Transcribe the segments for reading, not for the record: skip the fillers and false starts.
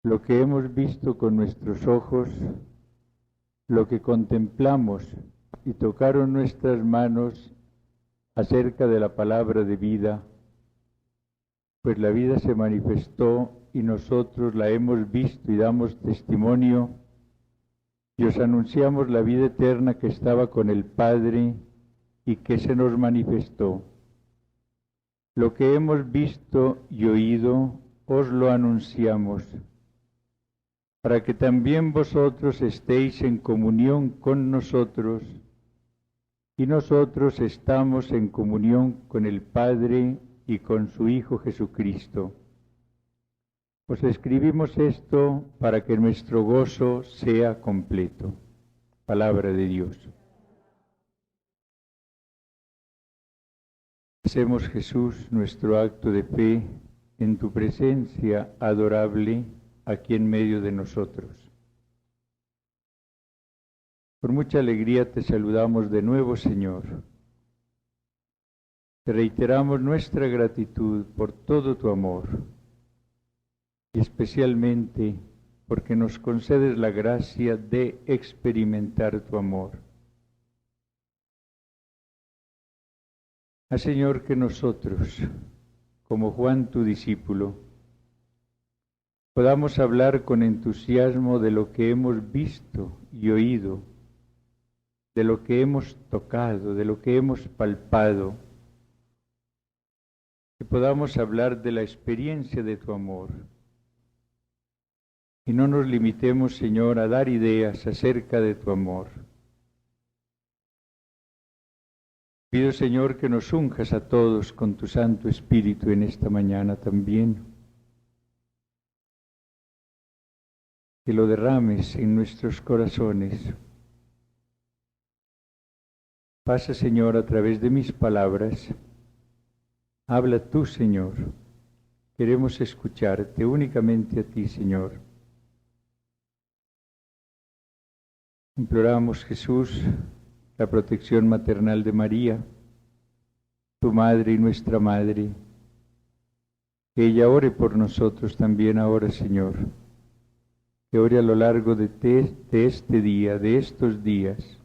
lo que hemos visto con nuestros ojos, lo que contemplamos y tocaron nuestras manos acerca de la palabra de vida, pues la vida se manifestó y nosotros la hemos visto y damos testimonio y os anunciamos la vida eterna que estaba con el Padre y que se nos manifestó. Lo que hemos visto y oído os lo anunciamos, para que también vosotros estéis en comunión con nosotros, y nosotros estamos en comunión con el Padre y con su Hijo Jesucristo. Os escribimos esto para que nuestro gozo sea completo. Palabra de Dios. Hacemos, Jesús, nuestro acto de fe en tu presencia adorable aquí en medio de nosotros. Con mucha alegría te saludamos de nuevo, Señor. Te reiteramos nuestra gratitud por todo tu amor y especialmente porque nos concedes la gracia de experimentar tu amor. Haz, Señor, que nosotros, como Juan tu discípulo, podamos hablar con entusiasmo de lo que hemos visto y oído, de lo que hemos tocado, de lo que hemos palpado, que podamos hablar de la experiencia de tu amor. Y no nos limitemos, Señor, a dar ideas acerca de tu amor. Pido, Señor, que nos unjas a todos con tu Santo Espíritu en esta mañana también. Que lo derrames en nuestros corazones. Pasa, Señor, a través de mis palabras. Habla tú, Señor. Queremos escucharte únicamente a ti, Señor. Imploramos, Jesús, la protección maternal de María, tu Madre y nuestra Madre. Que ella ore por nosotros también ahora, Señor. Que ore a lo largo de este día, de estos días,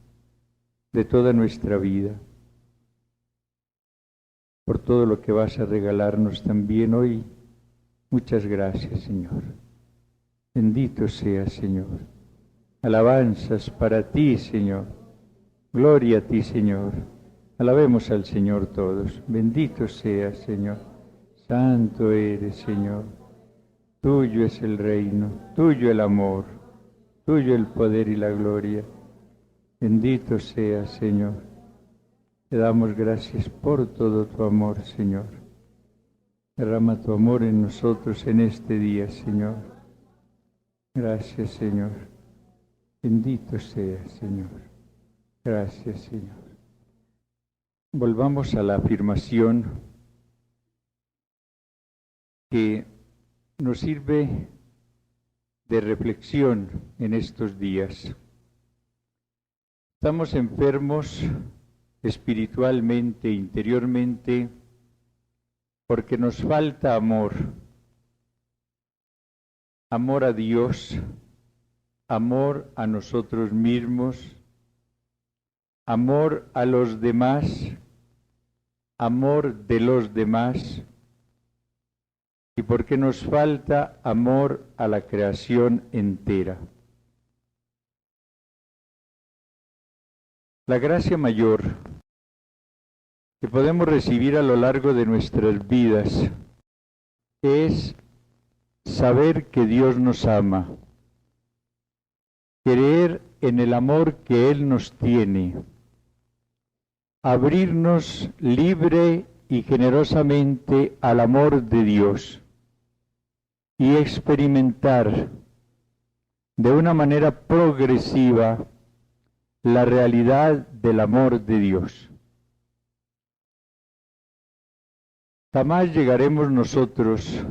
de toda nuestra vida. Por todo lo que vas a regalarnos también hoy. Muchas gracias, Señor. Bendito seas, Señor. Alabanzas para ti, Señor. Gloria a ti, Señor. Alabemos al Señor todos. Bendito seas, Señor. Santo eres, Señor. Tuyo es el reino, tuyo el amor, tuyo el poder y la gloria. Bendito seas, Señor. Te damos gracias por todo tu amor, Señor. Derrama tu amor en nosotros en este día, Señor. Gracias, Señor. Bendito seas, Señor. Gracias, Señor. Volvamos a la afirmación que nos sirve de reflexión en estos días. Estamos enfermos espiritualmente, interiormente, porque nos falta amor. Amor a Dios, amor a nosotros mismos, amor a los demás, amor de los demás, y porque nos falta amor a la creación entera. La gracia mayor que podemos recibir a lo largo de nuestras vidas es saber que Dios nos ama, creer en el amor que Él nos tiene, abrirnos libre y generosamente al amor de Dios y experimentar de una manera progresiva la realidad del amor de Dios. Jamás llegaremos nosotros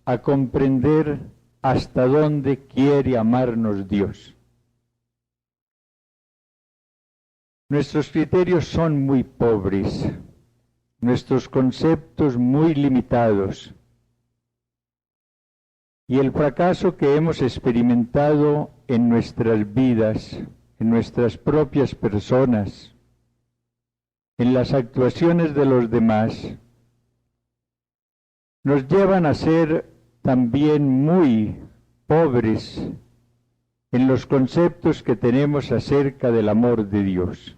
a comprender hasta dónde quiere amarnos Dios. Nuestros criterios son muy pobres, nuestros conceptos muy limitados. y el fracaso que hemos experimentado en nuestras vidas, en nuestras propias personas, en las actuaciones de los demás, nos llevan a ser también muy pobres en los conceptos que tenemos acerca del amor de Dios.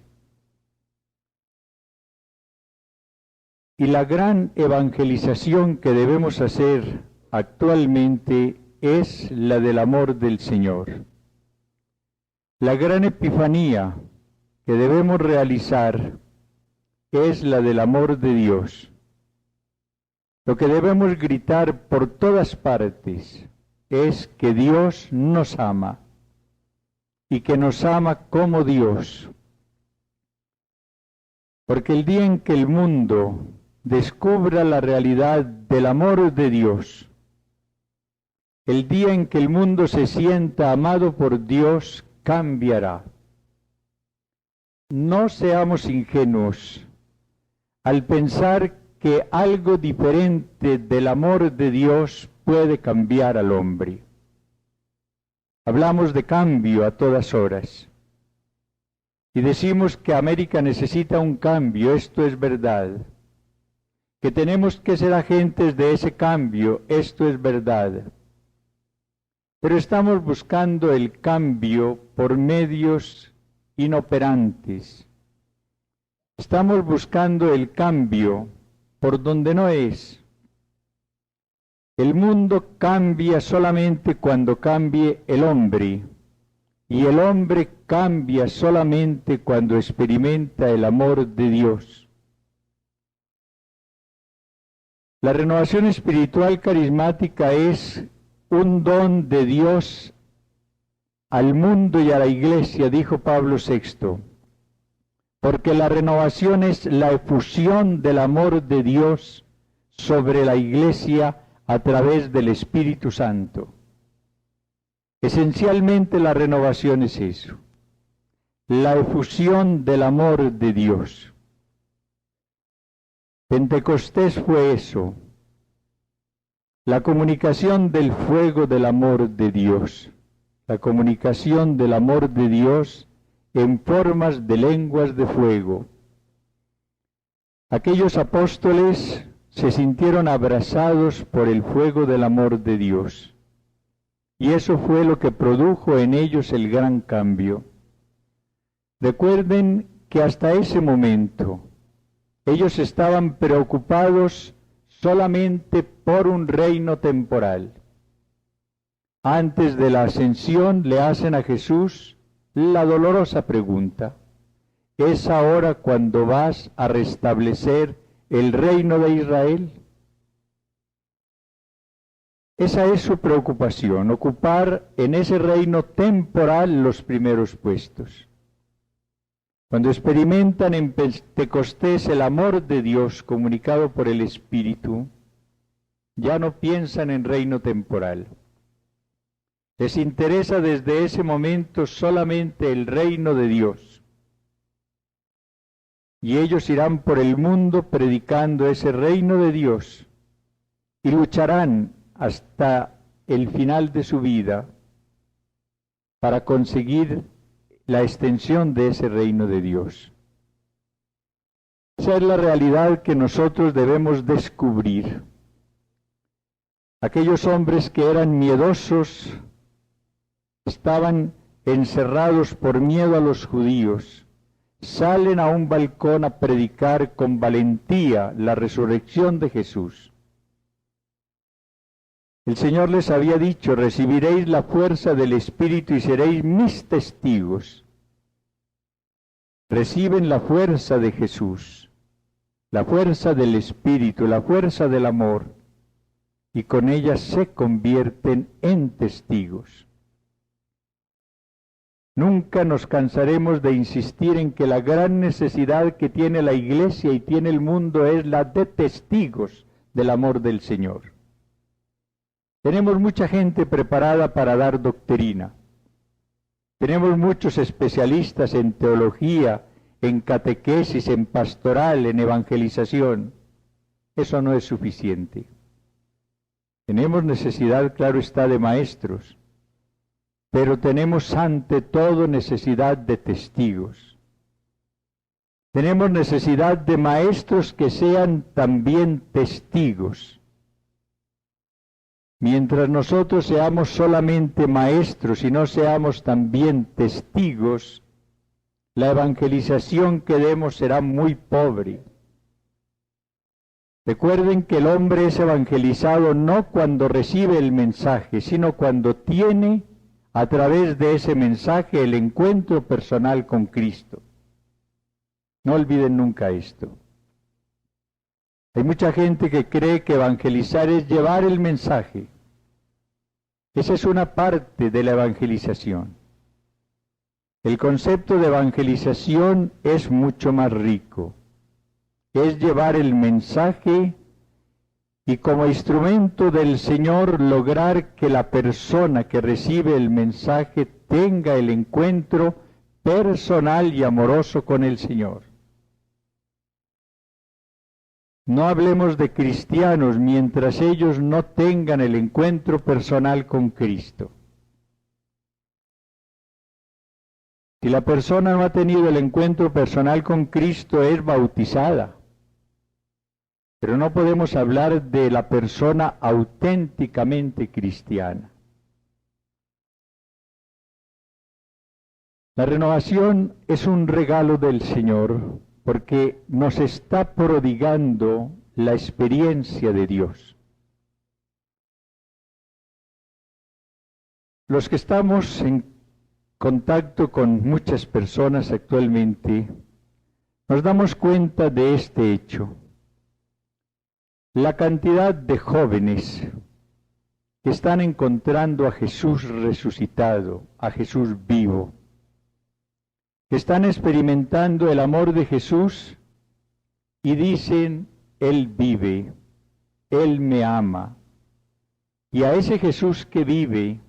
Y la gran evangelización que debemos hacer actualmente es la del amor del Señor. La gran epifanía que debemos realizar es la del amor de Dios. Lo que debemos gritar por todas partes es que Dios nos ama y que nos ama como Dios. Porque el día en que el mundo descubra la realidad del amor de Dios, el día en que el mundo se sienta amado por Dios, cambiará. No seamos ingenuos al pensar que algo diferente del amor de Dios puede cambiar al hombre. Hablamos de cambio a todas horas y decimos que América necesita un cambio, esto es verdad. Que tenemos que ser agentes de ese cambio, esto es verdad. Pero estamos buscando el cambio por medios inoperantes. Estamos buscando el cambio por donde no es. El mundo cambia solamente cuando cambie el hombre, y el hombre cambia solamente cuando experimenta el amor de Dios. La renovación espiritual carismática es un don de Dios al mundo y a la Iglesia, dijo Pablo VI, porque la renovación es la efusión del amor de Dios sobre la Iglesia a través del Espíritu Santo. Esencialmente la renovación es eso, la efusión del amor de Dios. Pentecostés fue eso, la comunicación del fuego del amor de Dios, la comunicación del amor de Dios en formas de lenguas de fuego. Aquellos apóstoles se sintieron abrazados por el fuego del amor de Dios, y eso fue lo que produjo en ellos el gran cambio. Recuerden que hasta ese momento ellos estaban preocupados solamente por un reino temporal. Antes de la ascensión le hacen a Jesús la dolorosa pregunta: ¿es ahora cuando vas a restablecer el reino de Israel? Esa es su preocupación, ocupar en ese reino temporal los primeros puestos. Cuando experimentan en Pentecostés el amor de Dios comunicado por el Espíritu, ya no piensan en reino temporal. Les interesa desde ese momento solamente el reino de Dios. Y ellos irán por el mundo predicando ese reino de Dios y lucharán hasta el final de su vida para conseguir la extensión de ese reino de Dios. Esa es la realidad que nosotros debemos descubrir. Aquellos hombres que eran miedosos, estaban encerrados por miedo a los judíos, salen a un balcón a predicar con valentía la resurrección de Jesús. El Señor les había dicho: recibiréis la fuerza del Espíritu y seréis mis testigos. Reciben la fuerza de Jesús, la fuerza del Espíritu, la fuerza del amor, y con ella se convierten en testigos. Nunca nos cansaremos de insistir en que la gran necesidad que tiene la Iglesia y tiene el mundo es la de testigos del amor del Señor. Tenemos mucha gente preparada para dar doctrina. Tenemos muchos especialistas en teología, en catequesis, en pastoral, en evangelización. Eso no es suficiente. Tenemos necesidad, claro está, de maestros, pero tenemos ante todo necesidad de testigos. Tenemos necesidad de maestros que sean también testigos. Mientras nosotros seamos solamente maestros y no seamos también testigos, la evangelización que demos será muy pobre. Recuerden que el hombre es evangelizado no cuando recibe el mensaje, sino cuando tiene a través de ese mensaje el encuentro personal con Cristo. No olviden nunca esto. Hay mucha gente que cree que evangelizar es llevar el mensaje. Esa es una parte de la evangelización. El concepto de evangelización es mucho más rico. Es llevar el mensaje y como instrumento del Señor lograr que la persona que recibe el mensaje tenga el encuentro personal y amoroso con el Señor. No hablemos de cristianos mientras ellos no tengan el encuentro personal con Cristo. Si la persona no ha tenido el encuentro personal con Cristo, es bautizada. Pero no podemos hablar de la persona auténticamente cristiana. La renovación es un regalo del Señor porque nos está prodigando la experiencia de Dios. Los que estamos en contacto con muchas personas actualmente, nos damos cuenta de este hecho. La cantidad de jóvenes que están encontrando a Jesús resucitado, a Jesús vivo, que están experimentando el amor de Jesús y dicen, Él vive, Él me ama. Y a ese Jesús que vive,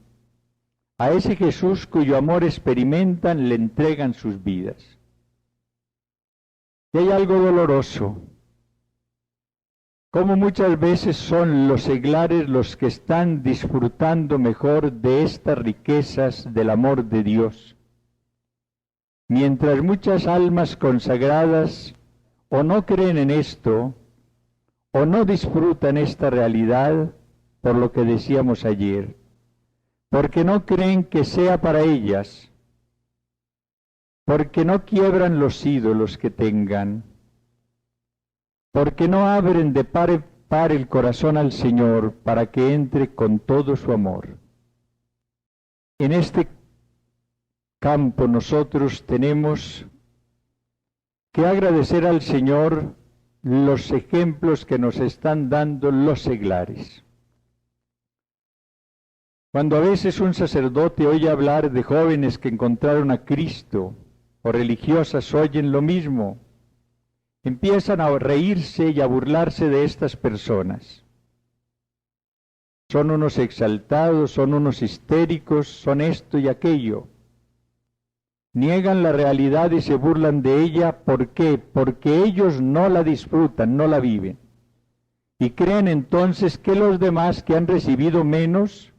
a ese Jesús cuyo amor experimentan, le entregan sus vidas. Y hay algo doloroso. Como muchas veces son los seglares los que están disfrutando mejor de estas riquezas del amor de Dios, mientras muchas almas consagradas o no creen en esto, o no disfrutan esta realidad, por lo que decíamos ayer, porque no creen que sea para ellas, porque no quiebran los ídolos que tengan, porque no abren de par en par el corazón al Señor para que entre con todo su amor. En este campo nosotros tenemos que agradecer al Señor los ejemplos que nos están dando los seglares. Cuando a veces un sacerdote oye hablar de jóvenes que encontraron a Cristo, o religiosas oyen lo mismo, empiezan a reírse y a burlarse de estas personas. Son unos exaltados, son unos histéricos, son esto y aquello. Niegan la realidad y se burlan de ella. ¿Por qué? Porque ellos no la disfrutan, no la viven. Y creen entonces que los demás que han recibido menos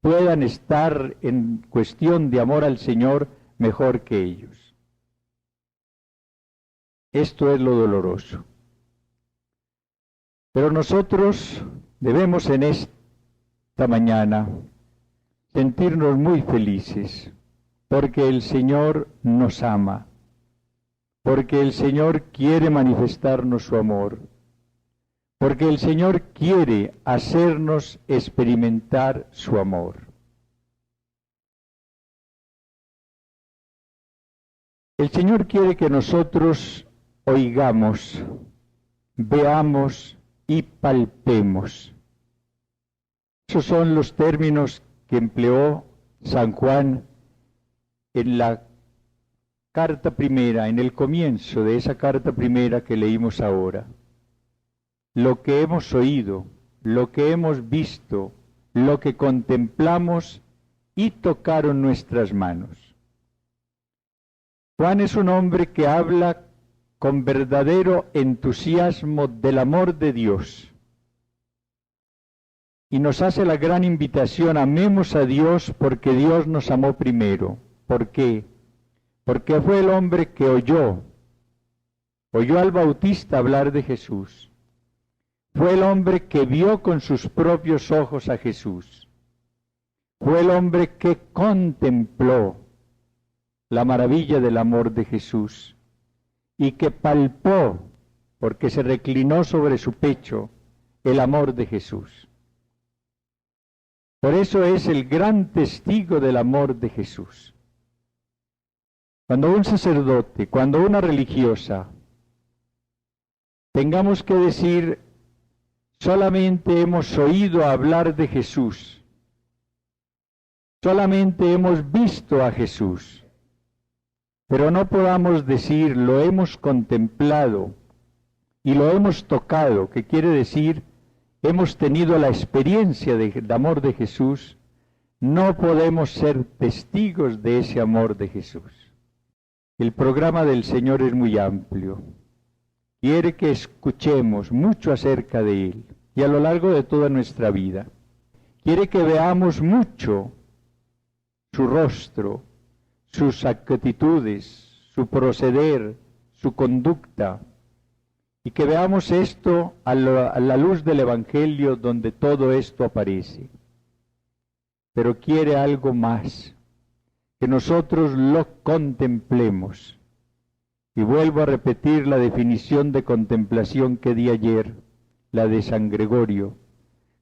puedan estar en cuestión de amor al Señor mejor que ellos. Esto es lo doloroso. Pero nosotros debemos en esta mañana sentirnos muy felices, porque el Señor nos ama, porque el Señor quiere manifestarnos su amor, porque el Señor quiere hacernos experimentar su amor. El Señor quiere que nosotros oigamos, veamos y palpemos. Esos son los términos que empleó San Juan en la carta primera, en el comienzo de esa carta primera que leímos ahora. Lo que hemos oído, lo que hemos visto, lo que contemplamos y tocaron nuestras manos. Juan es un hombre que habla con verdadero entusiasmo del amor de Dios. y nos hace la gran invitación: amemos a Dios porque Dios nos amó primero. ¿Por qué? Porque fue el hombre que oyó al Bautista hablar de Jesús. Fue el hombre que vio con sus propios ojos a Jesús. Fue el hombre que contempló la maravilla del amor de Jesús y que palpó, porque se reclinó sobre su pecho, el amor de Jesús. Por eso es el gran testigo del amor de Jesús. Cuando un sacerdote, cuando una religiosa, tengamos que decir: solamente hemos oído hablar de Jesús, solamente hemos visto a Jesús, pero no podamos decir lo hemos contemplado y lo hemos tocado, que quiere decir hemos tenido la experiencia del amor de Jesús, no podemos ser testigos de ese amor de Jesús. El programa del Señor es muy amplio. Quiere que escuchemos mucho acerca de Él y a lo largo de toda nuestra vida. Quiere que veamos mucho su rostro, sus actitudes, su proceder, su conducta, y que veamos esto a la luz del Evangelio, donde todo esto aparece. Pero quiere algo más, que nosotros lo contemplemos. Y vuelvo a repetir la definición de contemplación que di ayer, la de San Gregorio.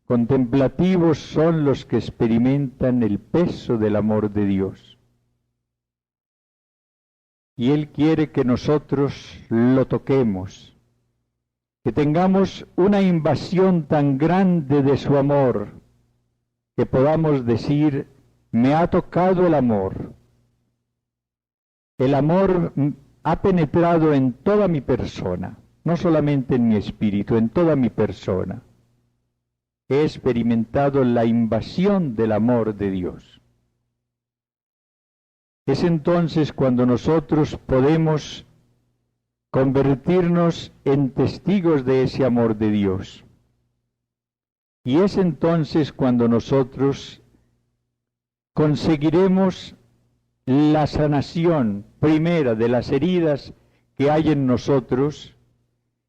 Contemplativos son los que experimentan el peso del amor de Dios. Y Él quiere que nosotros lo toquemos, que tengamos una invasión tan grande de su amor, que podamos decir: me ha tocado el amor. El amor ha penetrado en toda mi persona, no solamente en mi espíritu, en toda mi persona. He experimentado la invasión del amor de Dios. Es entonces cuando nosotros podemos convertirnos en testigos de ese amor de Dios. Y es entonces cuando nosotros conseguiremos la sanación primera de las heridas que hay en nosotros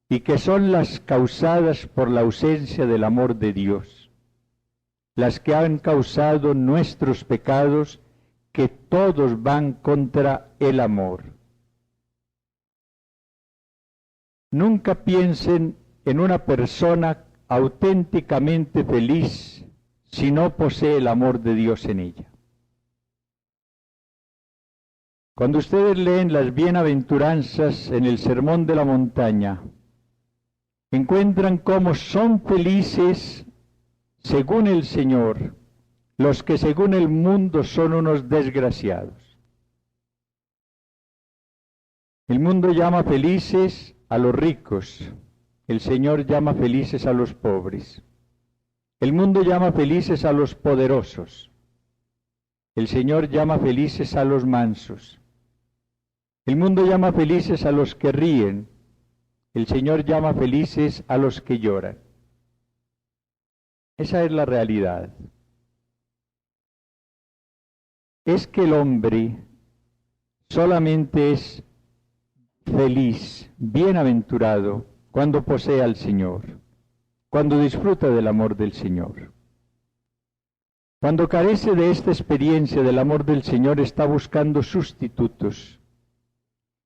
y que son las causadas por la ausencia del amor de Dios, las que han causado nuestros pecados, que todos van contra el amor. Nunca piensen en una persona auténticamente feliz si no posee el amor de Dios en ella. Cuando ustedes leen las bienaventuranzas en el Sermón de la Montaña, encuentran cómo son felices, según el Señor, los que según el mundo son unos desgraciados. El mundo llama felices a los ricos, el Señor llama felices a los pobres. El mundo llama felices a los poderosos, el Señor llama felices a los mansos. El mundo llama felices a los que ríen, el Señor llama felices a los que lloran. Esa es la realidad. Es que el hombre solamente es feliz, bienaventurado, cuando posee al Señor, cuando disfruta del amor del Señor. Cuando carece de esta experiencia del amor del Señor, está buscando sustitutos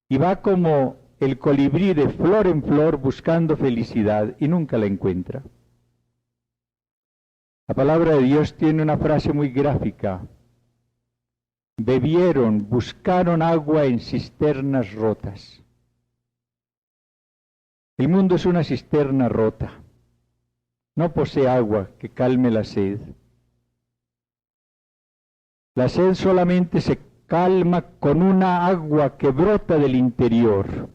y va como el colibrí de flor en flor buscando felicidad y nunca la encuentra. La palabra de Dios tiene una frase muy gráfica: bebieron, buscaron agua en cisternas rotas. El mundo es una cisterna rota. No posee agua que calme la sed. La sed solamente se calma con una agua que brota del interior,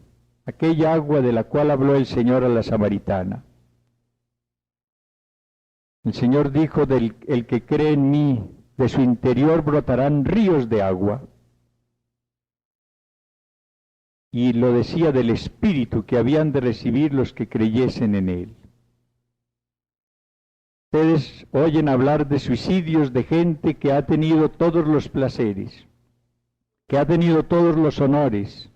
aquella agua de la cual habló el Señor a la samaritana. El Señor dijo: el que cree en mí, de su interior brotarán ríos de agua. Y lo decía del Espíritu que habían de recibir los que creyesen en Él. Ustedes oyen hablar de suicidios de gente que ha tenido todos los placeres, que ha tenido todos los honores,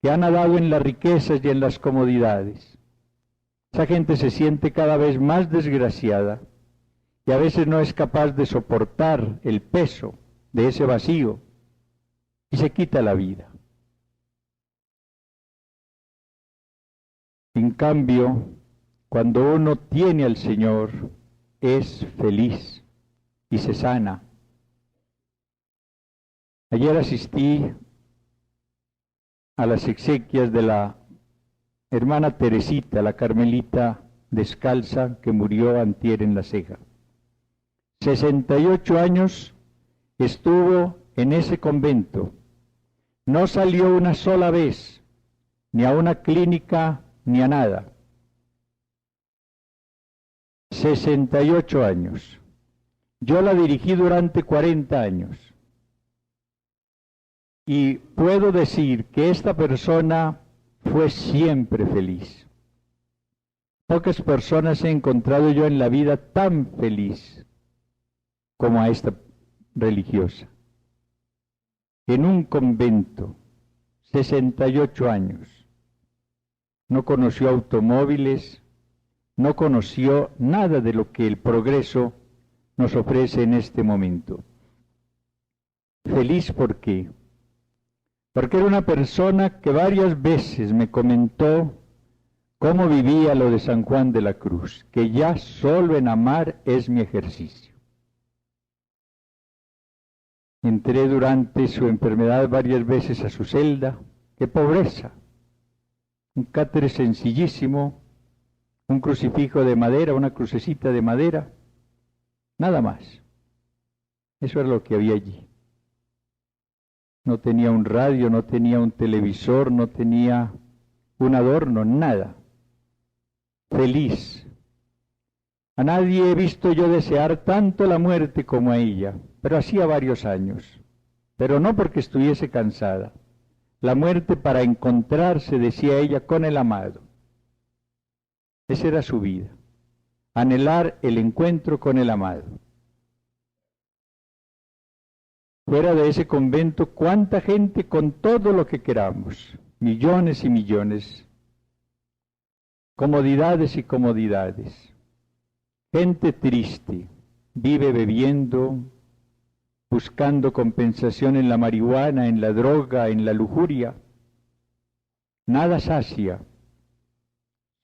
que ha nadado en las riquezas y en las comodidades. Esa gente se siente cada vez más desgraciada y a veces no es capaz de soportar el peso de ese vacío y se quita la vida. En cambio, cuando uno tiene al Señor, es feliz y se sana. Ayer asistí a las exequias de la hermana Teresita, la carmelita descalza que murió antier en La Ceja. 68 años estuvo en ese convento. No salió una sola vez, ni a una clínica, ni a nada. 68 años. Yo la dirigí durante 40 años. Y puedo decir que esta persona fue siempre feliz. Pocas personas he encontrado yo en la vida tan feliz como a esta religiosa. En un convento, 68 años. No conoció automóviles, no conoció nada de lo que el progreso nos ofrece en este momento. Feliz, ¿por qué? Porque era una persona que varias veces me comentó cómo vivía lo de San Juan de la Cruz, que ya solo en amar es mi ejercicio. Entré durante su enfermedad varias veces a su celda. ¡Qué pobreza! Un cátere sencillísimo, un crucifijo de madera, una crucecita de madera, nada más. Eso era lo que había allí. No tenía un radio, no tenía un televisor, no tenía un adorno, nada. Feliz. A nadie he visto yo desear tanto la muerte como a ella, pero hacía varios años. Pero no porque estuviese cansada. La muerte para encontrarse, decía ella, con el amado. Esa era su vida. Anhelar el encuentro con el amado. Fuera de ese convento, cuánta gente con todo lo que queramos, millones y millones, comodidades y comodidades. Gente triste, vive bebiendo, buscando compensación en la marihuana, en la droga, en la lujuria. Nada sacia,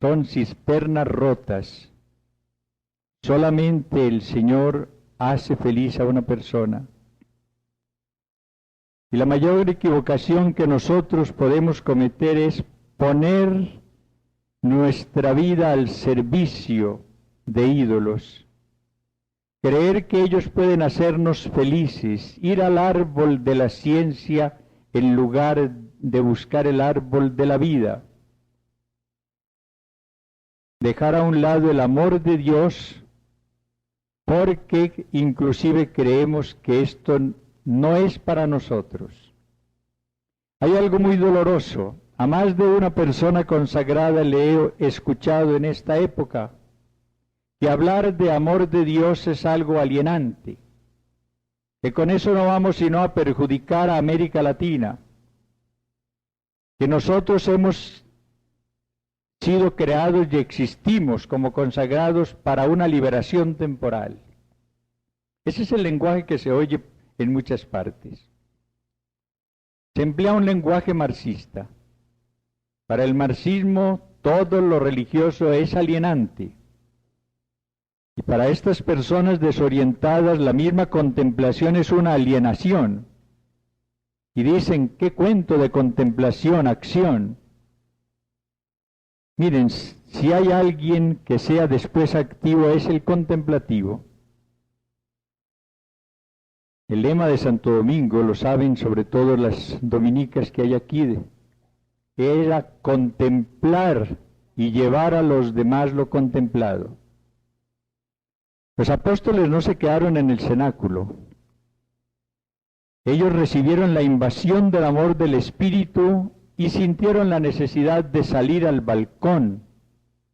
son cisternas rotas. Solamente el Señor hace feliz a una persona. Y la mayor equivocación que nosotros podemos cometer es poner nuestra vida al servicio de ídolos. Creer que ellos pueden hacernos felices, ir al árbol de la ciencia en lugar de buscar el árbol de la vida. Dejar a un lado el amor de Dios, porque inclusive creemos que esto no es para nosotros. Hay algo muy doloroso. A más de una persona consagrada le he escuchado en esta época que hablar de amor de Dios es algo alienante, que con eso no vamos sino a perjudicar a América Latina, que nosotros hemos sido creados y existimos como consagrados para una liberación temporal. Ese es el lenguaje que se oye en muchas partes. Se emplea un lenguaje marxista. Para el marxismo todo lo religioso es alienante. Y para estas personas desorientadas la misma contemplación es una alienación. Y dicen, ¿qué cuento de contemplación, acción? Miren, si hay alguien que sea después activo es el contemplativo. El lema de Santo Domingo, lo saben sobre todo las dominicas que hay aquí, era contemplar y llevar a los demás lo contemplado. Los apóstoles no se quedaron en el cenáculo. Ellos recibieron la invasión del amor del Espíritu y sintieron la necesidad de salir al balcón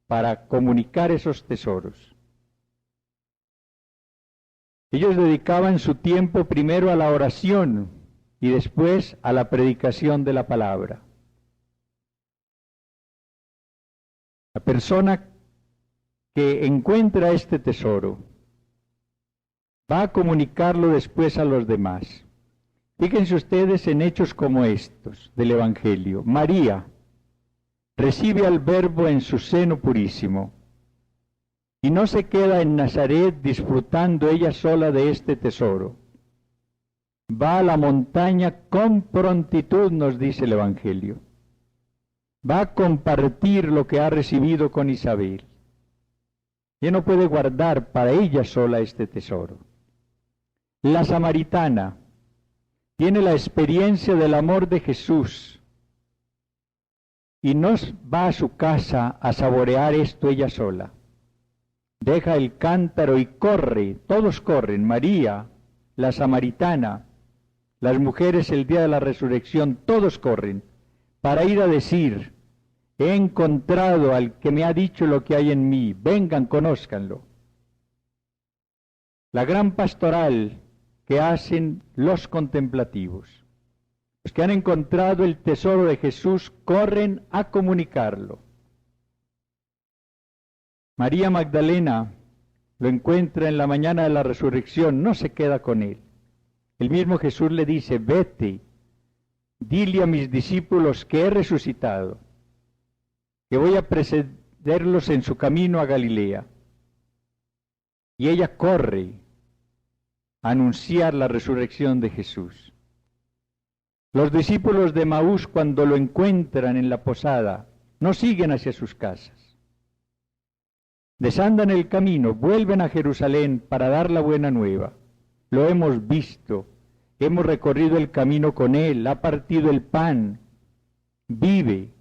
para comunicar esos tesoros. Ellos dedicaban su tiempo primero a la oración y después a la predicación de la palabra. La persona que encuentra este tesoro va a comunicarlo después a los demás. Fíjense ustedes en hechos como estos del Evangelio. María recibe al Verbo en su seno purísimo y no se queda en Nazaret disfrutando ella sola de este tesoro. Va a la montaña con prontitud, nos dice el Evangelio. Va a compartir lo que ha recibido con Isabel. Ella no puede guardar para ella sola este tesoro. La samaritana tiene la experiencia del amor de Jesús y no va a su casa a saborear esto ella sola. Deja el cántaro y corre, todos corren, María, la samaritana, las mujeres el día de la resurrección, todos corren, para ir a decir, he encontrado al que me ha dicho lo que hay en mí, vengan, conózcanlo. La gran pastoral que hacen los contemplativos, los que han encontrado el tesoro de Jesús, corren a comunicarlo. María Magdalena lo encuentra en la mañana de la resurrección, no se queda con él. El mismo Jesús le dice, vete, dile a mis discípulos que he resucitado, que voy a precederlos en su camino a Galilea. Y ella corre a anunciar la resurrección de Jesús. Los discípulos de Emaús, cuando lo encuentran en la posada, no siguen hacia sus casas. Desandan el camino, vuelven a Jerusalén para dar la buena nueva. Lo hemos visto, hemos recorrido el camino con él, ha partido el pan, vive.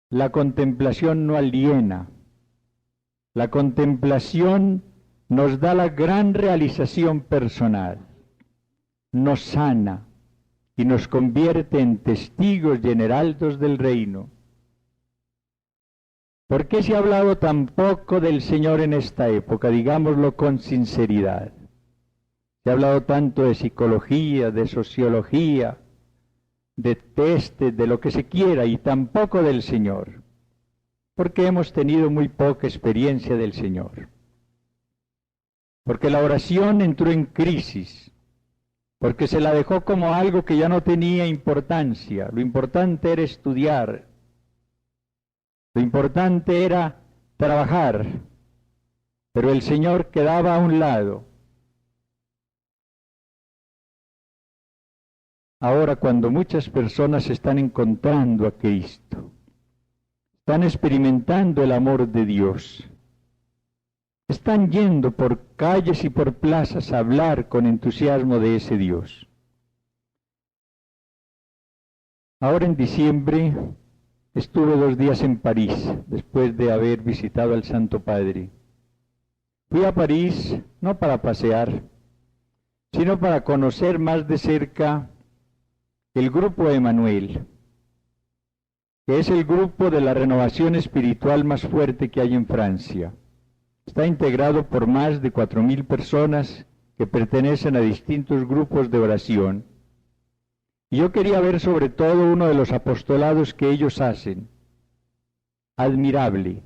La contemplación no aliena, la contemplación nos da la gran realización personal, nos sana y nos convierte en testigos y en heraldos del reino. ¿Por qué se ha hablado tan poco del Señor en esta época? Digámoslo con sinceridad. Se ha hablado tanto de psicología, de sociología, de testes, de lo que se quiera, y tampoco del Señor, porque hemos tenido muy poca experiencia del Señor. Porque la oración entró en crisis, porque se la dejó como algo que ya no tenía importancia. Lo importante era estudiar, lo importante era trabajar, pero el Señor quedaba a un lado. Ahora, cuando muchas personas están encontrando a Cristo, están experimentando el amor de Dios, están yendo por calles y por plazas a hablar con entusiasmo de ese Dios. Ahora en diciembre estuve 2 días en París, después de haber visitado al Santo Padre. Fui a París no para pasear, sino para conocer más de cerca el grupo Emmanuel, que es el grupo de la renovación espiritual más fuerte que hay en Francia. Está integrado por más de 4.000 personas que pertenecen a distintos grupos de oración. Y yo quería ver sobre todo uno de los apostolados que ellos hacen, admirable.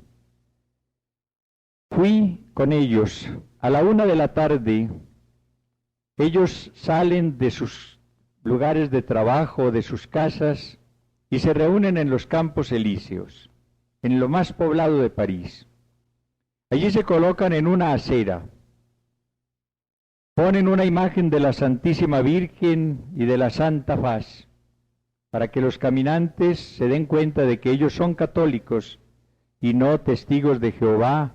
Fui con ellos a la 1 de la tarde. Ellos salen de sus lugares de trabajo, de sus casas, y se reúnen en los Campos Elíseos, en lo más poblado de París. Allí se colocan en una acera, ponen una imagen de la Santísima Virgen y de la Santa Faz, para que los caminantes se den cuenta de que ellos son católicos y no testigos de Jehová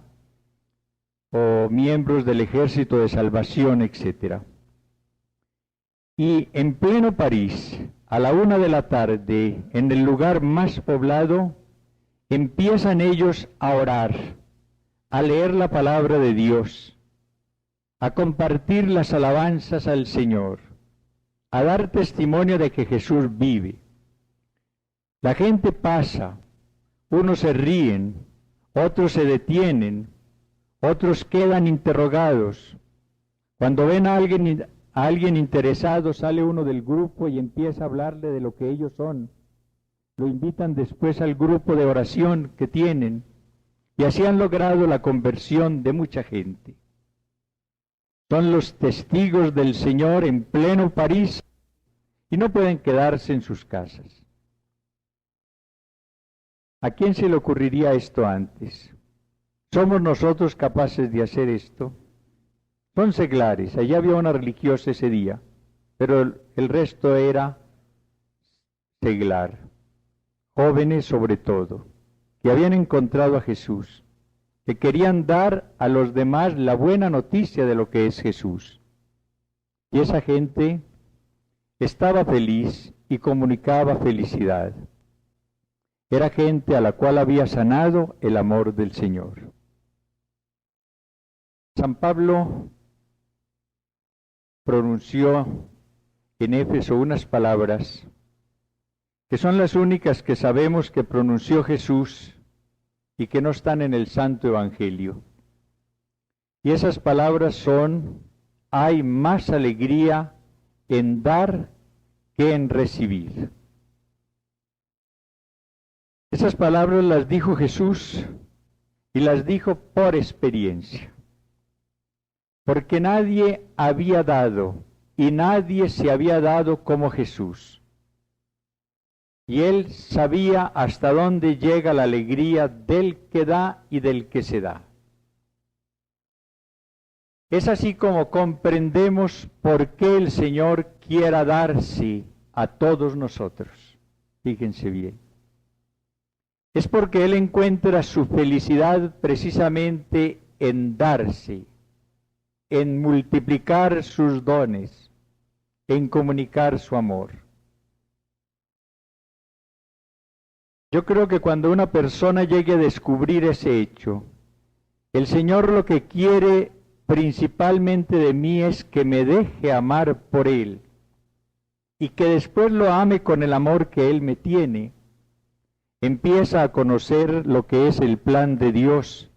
o miembros del Ejército de Salvación, etc. Y en pleno París, a la 1 de la tarde, en el lugar más poblado, empiezan ellos a orar, a leer la palabra de Dios, a compartir las alabanzas al Señor, a dar testimonio de que Jesús vive. La gente pasa, unos se ríen, otros se detienen, Otros quedan interrogados. Cuando ven a alguien interesado, sale uno del grupo y empieza a hablarle de lo que ellos son. Lo invitan después al grupo de oración que tienen, y así han logrado la conversión de mucha gente. Son los testigos del Señor en pleno París y no pueden quedarse en sus casas. ¿A quién se le ocurriría esto antes? ¿Somos nosotros capaces de hacer esto? Son seglares, allá había una religiosa ese día, pero el resto era seglar, jóvenes sobre todo, que habían encontrado a Jesús, que querían dar a los demás la buena noticia de lo que es Jesús. Y esa gente estaba feliz y comunicaba felicidad. Era gente a la cual había sanado el amor del Señor. San Pablo pronunció en Éfeso unas palabras que son las únicas que sabemos que pronunció Jesús y que no están en el Santo Evangelio. Y esas palabras son: hay más alegría en dar que en recibir. Esas palabras las dijo Jesús y las dijo por experiencia. Porque nadie había dado y nadie se había dado como Jesús. Y él sabía hasta dónde llega la alegría del que da y del que se da. Es así como comprendemos por qué el Señor quiera darse a todos nosotros. Fíjense bien. Es porque Él encuentra su felicidad precisamente en darse, en multiplicar sus dones, en comunicar su amor. Yo creo que cuando una persona llegue a descubrir ese hecho, el Señor lo que quiere principalmente de mí es que me deje amar por Él y que después lo ame con el amor que Él me tiene. Empieza a conocer lo que es el plan de Dios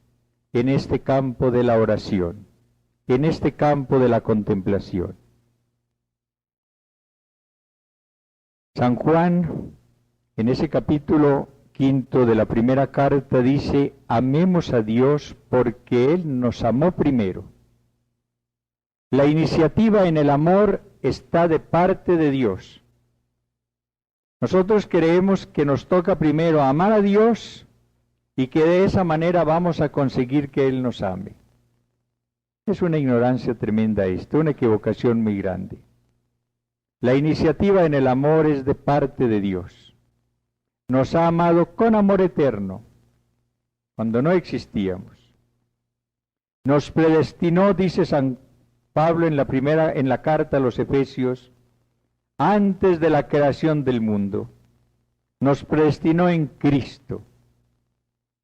en este campo de la oración, en este campo de la contemplación. San Juan, en ese capítulo 5 de la primera carta, dice: amemos a Dios porque Él nos amó primero. La iniciativa en el amor está de parte de Dios. Nosotros creemos que nos toca primero amar a Dios y que de esa manera vamos a conseguir que Él nos ame. Es una ignorancia tremenda esto, una equivocación muy grande. La iniciativa en el amor es de parte de Dios. Nos ha amado con amor eterno, cuando no existíamos. Nos predestinó, dice San Pablo en la carta a los Efesios, antes de la creación del mundo. Nos predestinó en Cristo,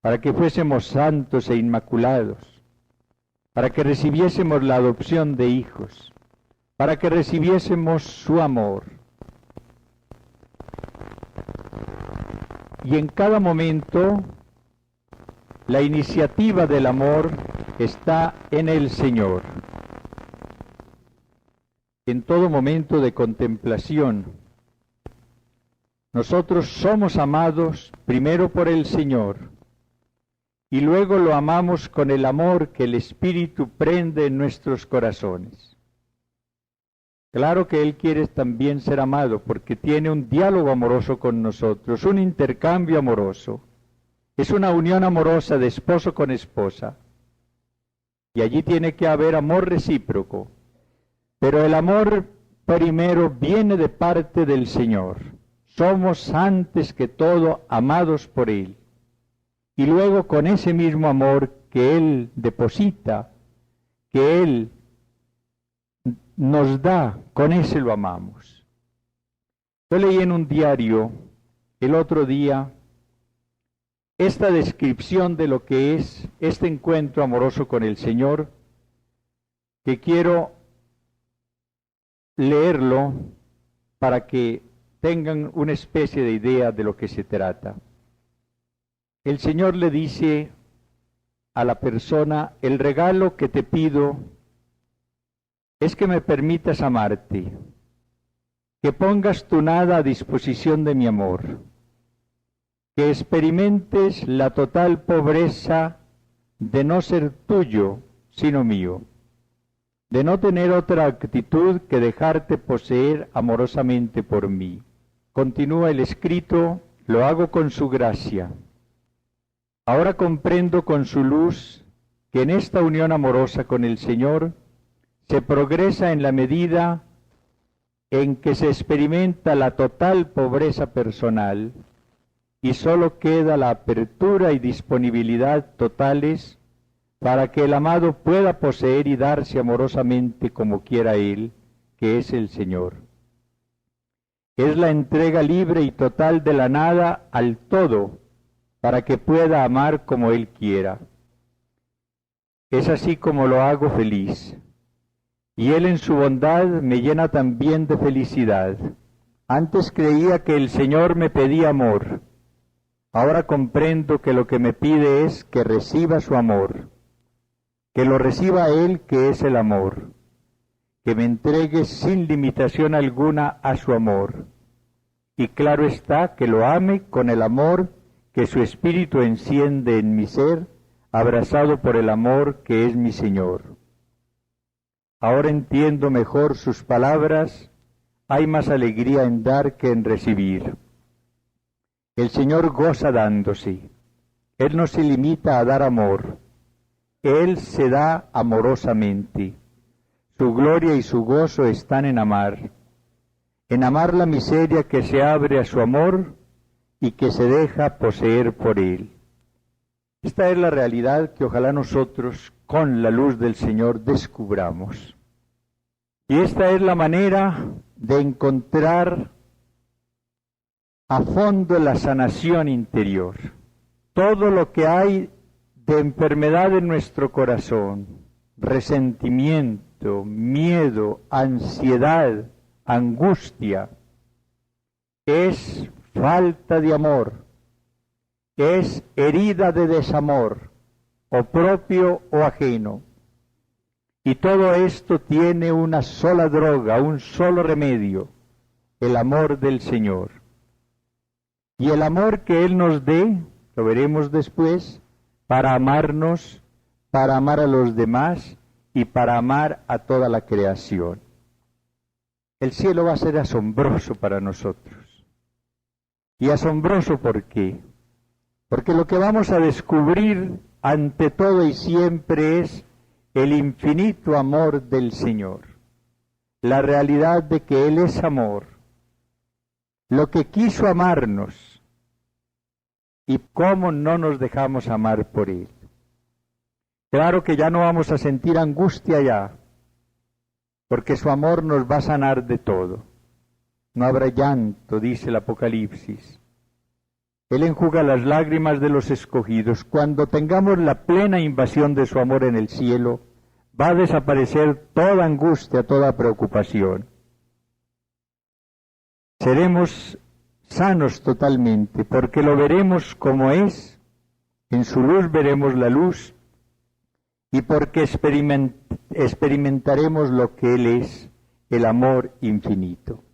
para que fuésemos santos e inmaculados, para que recibiésemos la adopción de hijos, para que recibiésemos su amor. Y en cada momento, la iniciativa del amor está en el Señor. En todo momento de contemplación, nosotros somos amados primero por el Señor y luego lo amamos con el amor que el Espíritu prende en nuestros corazones. Claro que Él quiere también ser amado porque tiene un diálogo amoroso con nosotros, un intercambio amoroso. Es una unión amorosa de esposo con esposa. Y allí tiene que haber amor recíproco. Pero el amor primero viene de parte del Señor. Somos antes que todo amados por Él. Y luego con ese mismo amor que Él deposita, que Él nos da, con ese lo amamos. Yo leí en un diario el otro día esta descripción de lo que es este encuentro amoroso con el Señor, que quiero leerlo para que tengan una especie de idea de lo que se trata. El Señor le dice a la persona: el regalo que te pido es que me permitas amarte, que pongas tu nada a disposición de mi amor, que experimentes la total pobreza de no ser tuyo, sino mío, de no tener otra actitud que dejarte poseer amorosamente por mí. Continúa el escrito: lo hago con su gracia. Ahora comprendo con su luz que en esta unión amorosa con el Señor se progresa en la medida en que se experimenta la total pobreza personal y sólo queda la apertura y disponibilidad totales para que el amado pueda poseer y darse amorosamente como quiera Él, que es el Señor. Es la entrega libre y total de la nada al todo, para que pueda amar como Él quiera. Es así como lo hago feliz, y Él en su bondad me llena también de felicidad. Antes creía que el Señor me pedía amor, ahora comprendo que lo que me pide es que reciba su amor, que lo reciba Él, que es el amor, que me entregue sin limitación alguna a su amor, y claro está que lo ame con el amor que su Espíritu enciende en mi ser, abrazado por el amor que es mi Señor. Ahora entiendo mejor sus palabras: hay más alegría en dar que en recibir. El Señor goza dándose. Él no se limita a dar amor. Él se da amorosamente. Su gloria y su gozo están en amar la miseria que se abre a su amor y que se deja poseer por Él. Esta es la realidad que ojalá nosotros, con la luz del Señor, descubramos. Y esta es la manera de encontrar a fondo la sanación interior. Todo lo que hay de enfermedad en nuestro corazón, resentimiento, miedo, ansiedad, angustia, es falta de amor, es herida de desamor, o propio o ajeno. Y todo esto tiene una sola droga, un solo remedio: el amor del Señor. Y el amor que Él nos dé, lo veremos después, para amarnos, para amar a los demás y para amar a toda la creación. El cielo va a ser asombroso para nosotros. ¿Y asombroso por qué? Porque lo que vamos a descubrir ante todo y siempre es el infinito amor del Señor, la realidad de que Él es amor, lo que quiso amarnos y cómo no nos dejamos amar por Él. Claro que ya no vamos a sentir angustia ya, porque su amor nos va a sanar de todo. No habrá llanto, dice el Apocalipsis. Él enjuga las lágrimas de los escogidos. Cuando tengamos la plena invasión de su amor en el cielo, va a desaparecer toda angustia, toda preocupación. Seremos sanos totalmente, porque lo veremos como es, en su luz veremos la luz, y porque experimentaremos lo que Él es, el amor infinito.